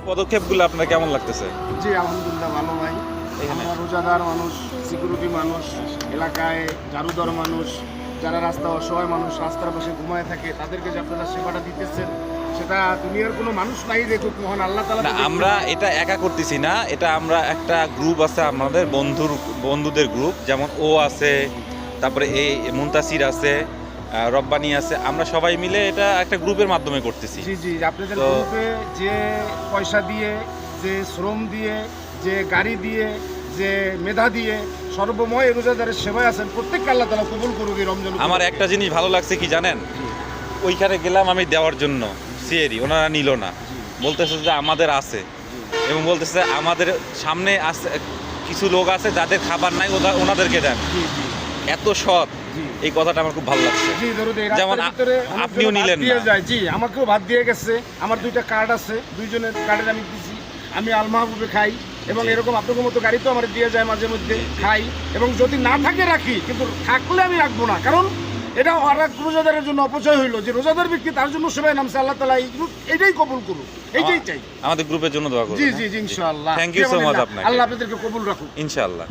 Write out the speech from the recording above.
পদক্ষেপগুলো আপনার কেমন লাগতেছে? জি আলহামদুলিল্লাহ ভালো ভাই। এখানে আমরা রোজাদার মানুষ, সিকিউরিটি মানুষ, এলাকায় ঝাড়ুদার মানুষ, যারা রাস্তা অসহায় মানুষ রাস্তার পাশে ঘুমায় থাকে, তাদেরকে যে আপনারা সেবাটা দিতেছেন, সেটা দুনিয়ার কোনো মানুষ নাই দেখুক, মহান আল্লাহ তাআলা না, আমরা এটা একা করতেছি না, এটা আমরা একটা গ্রুপ আছে আমাদের বন্ধুদের গ্রুপ, যেমন ও আছে, তারপরে এই মুনতাসির আছে, রব্বানি আছে, আমরা সবাই মিলে এটা একটা গ্রুপের মাধ্যমে করতেছি। জি জি আপনাদের তো- গ্রুপে যে পয়সা দিয়ে, যে শ্রম দিয়ে, যে গাড়ি দিয়ে, যে মেধা দিয়ে সর্বময় রোজাদারের সেবায় আছেন, প্রত্যেককে আল্লাহ তাআলা কবুল করুক এই রমজান। আমার একটা জিনিস ভালো লাগছে কি জানেন, ওইখানে গেলাম আমি দেওয়ার জন্য সিএরি, ওনারা নিল না, বলতেছে যে আমাদের আছে, এবং বলতেছে আমাদের সামনে আছে কিছু লোক আছে যাদের খাবার নাই, ওনাদেরকে দেন। জি জি এত সৎ, জি এই কথাটা আমার খুব ভালো লাগছে। জি ধরুন এই যেমন রাস্তার ভিতরে আপনিও অনেকজন নিলেন ভাত দিয়ে না। যায়। জি আমাকেও ভাত দিয়ে গেছে, আমার দুইটা কার্ড আছে, দুইজনের কার্ডের আমি দিছি, আমি আল মাহবুবে খাই, এবং জি। এরকম আপনাদের মতো গাড়ি তো আমার দিয়ে যায় মাঝে মধ্যে, খাই, এবং যদি না থাকে রাখি, কিন্তু থাকলে আমি রাখবো না, কারণ এটা আর এক রোজাদারের জন্য অপচয় হইলো, যে রোজাদার ব্যক্তি তার জন্য সেবায় নামছে, আল্লাহ তাআলা এটাই কবুল করুক, এইটাই চাই। আমাদের গ্রুপের জন্য দোয়া করুন। জি জি জি ইনশাআল্লাহ। Thank you so much আপনাকে। আল্লাহ আপনাদেরকে কবুল রাখুক ইনশাআল্লাহ।